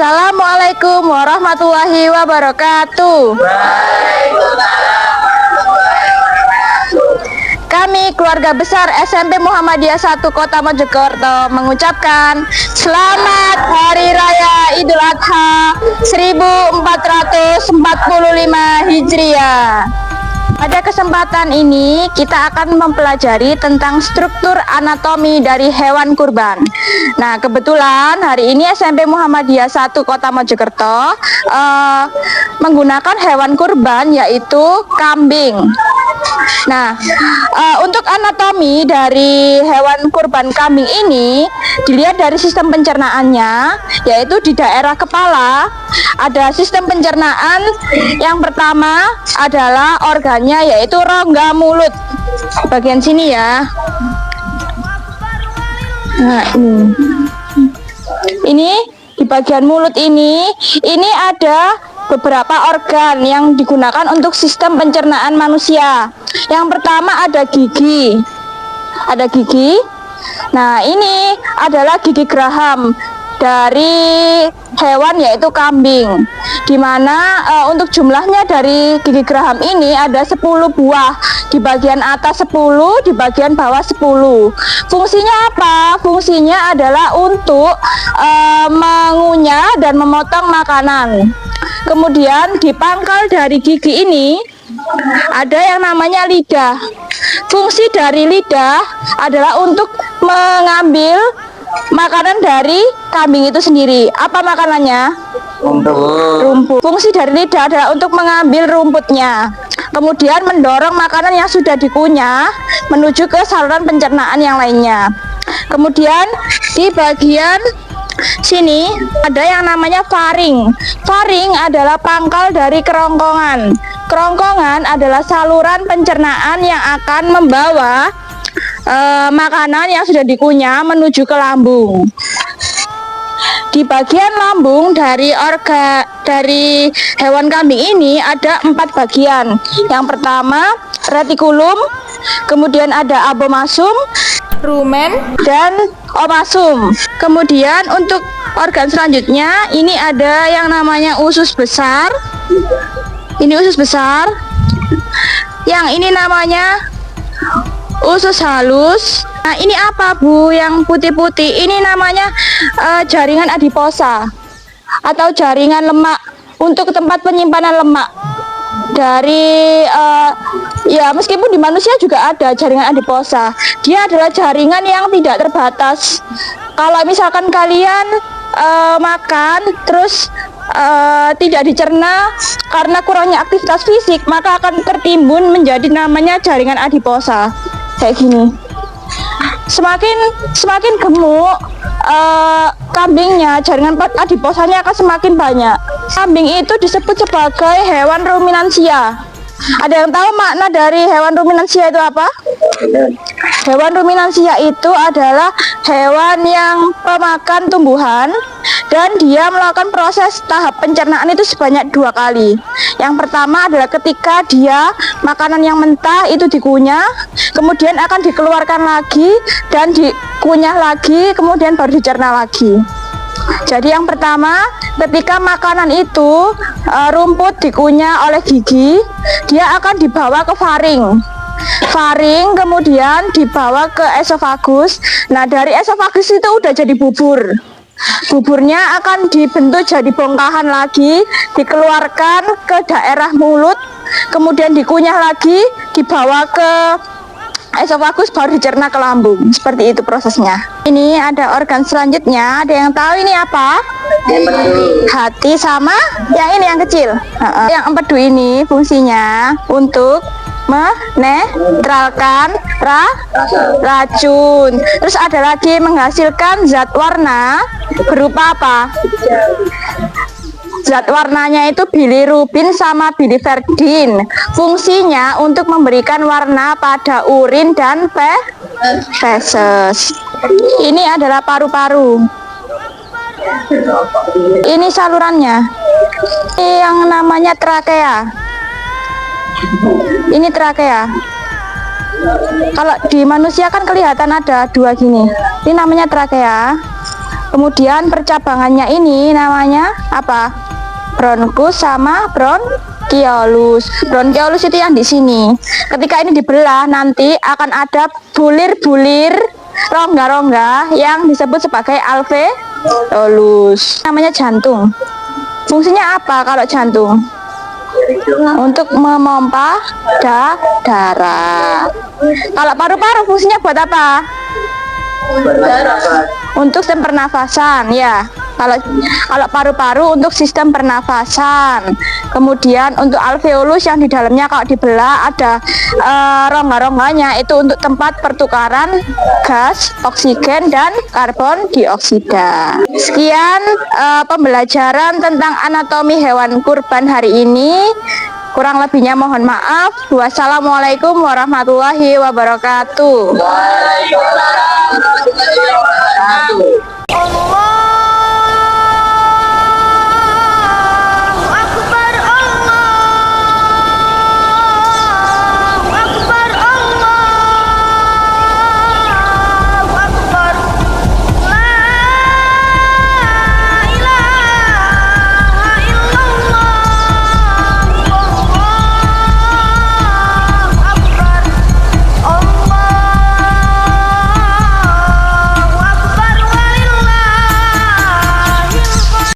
Assalamualaikum warahmatullahi wabarakatuh. Kami keluarga besar SMP Muhammadiyah 1 Kota Mojokerto mengucapkan Selamat Hari Raya Idul Adha 1445 Hijriah. Pada kesempatan ini kita akan mempelajari tentang struktur anatomi dari hewan kurban. Nah, kebetulan hari ini SMP Muhammadiyah 1 Kota Mojokerto menggunakan hewan kurban yaitu kambing. Nah, untuk anatomi dari hewan kurban kambing ini dilihat dari sistem pencernaannya, yaitu di daerah kepala ada sistem pencernaan. Yang pertama adalah organnya yaitu rongga mulut, bagian sini ya. Nah, ini di bagian mulut ini ada beberapa organ yang digunakan untuk sistem pencernaan manusia. Yang pertama ada gigi. Ada gigi. Nah, ini adalah gigi geraham dari hewan yaitu kambing. Di mana untuk jumlahnya dari gigi geraham ini ada 10 buah. Di bagian atas 10, di bagian bawah 10. Fungsinya apa? Fungsinya adalah untuk mengunyah dan memotong makanan. Kemudian di pangkal dari gigi ini ada yang namanya lidah. Fungsi dari lidah adalah untuk mengambil makanan dari kambing itu sendiri. Apa makanannya? Rumput. Fungsi dari lidah adalah untuk mengambil rumputnya. Kemudian mendorong makanan yang sudah dikunyah menuju ke saluran pencernaan yang lainnya. Kemudian di bagian sini ada yang namanya faring. Faring adalah pangkal dari kerongkongan. Kerongkongan adalah saluran pencernaan yang akan membawa makanan yang sudah dikunyah menuju ke lambung. Di bagian lambung dari hewan kambing ini ada 4 bagian. Yang pertama retikulum, kemudian ada abomasum, rumen, dan omasum. Kemudian untuk organ selanjutnya ini ada yang namanya usus besar. Ini usus besar. Yang ini namanya usus halus. Nah, ini apa Bu yang putih-putih? Ini namanya jaringan adiposa atau jaringan lemak untuk tempat penyimpanan lemak. Dari ya meskipun di manusia juga ada jaringan adiposa. Dia adalah jaringan yang tidak terbatas. Kalau misalkan kalian makan terus tidak dicerna karena kurangnya aktivitas fisik, maka akan tertimbun menjadi namanya jaringan adiposa. Kayak gini. Semakin gemuk kambingnya, jaringan adiposanya akan semakin banyak. Kambing itu disebut sebagai hewan ruminansia. Ada yang tahu makna dari hewan ruminansia itu apa? Hewan ruminansia itu adalah hewan yang pemakan tumbuhan dan dia melakukan proses tahap pencernaan itu sebanyak 2 kali. Yang pertama adalah ketika dia makanan yang mentah itu dikunyah, kemudian akan dikeluarkan lagi dan dikunyah lagi, kemudian baru dicerna lagi. Jadi yang pertama, ketika makanan itu rumput dikunyah oleh gigi, dia akan dibawa ke faring. Faring kemudian dibawa ke esofagus. Nah, dari esofagus itu udah jadi bubur. Buburnya akan dibentuk jadi bongkahan lagi, dikeluarkan ke daerah mulut, kemudian dikunyah lagi, dibawa ke esofagus, baru dicerna ke lambung. Seperti itu prosesnya. Ini ada organ selanjutnya. Ada yang tahu ini apa? Hati sama yang ini yang kecil. Yang empedu ini fungsinya untuk menetralkan racun. Terus ada lagi menghasilkan zat warna berupa apa? Zat warnanya itu bilirubin sama biliverdin. Fungsinya untuk memberikan warna pada urin dan feses. Ini adalah paru-paru. Ini salurannya. Ini yang namanya trakea. Ini trakea. Kalau di manusia kan kelihatan ada 2 gini. Ini namanya trakea. Kemudian percabangannya ini namanya apa? Bronkus sama bronkiolus. Bronkiolus itu yang di sini. Ketika ini dibelah nanti akan ada bulir-bulir rongga-rongga yang disebut sebagai alveolus. Namanya jantung. Fungsinya apa kalau jantung? Untuk memompa darah. Kalau paru-paru fungsinya buat apa? Untuk sistem pernafasan ya. Kalau paru-paru untuk sistem pernafasan. Kemudian untuk alveolus yang di dalamnya kalau dibelah ada rongga-rongganya itu untuk tempat pertukaran gas, oksigen dan karbon dioksida. Sekian pembelajaran tentang anatomi hewan kurban hari ini. Kurang lebihnya mohon maaf. Wassalamualaikum warahmatullahi wabarakatuh.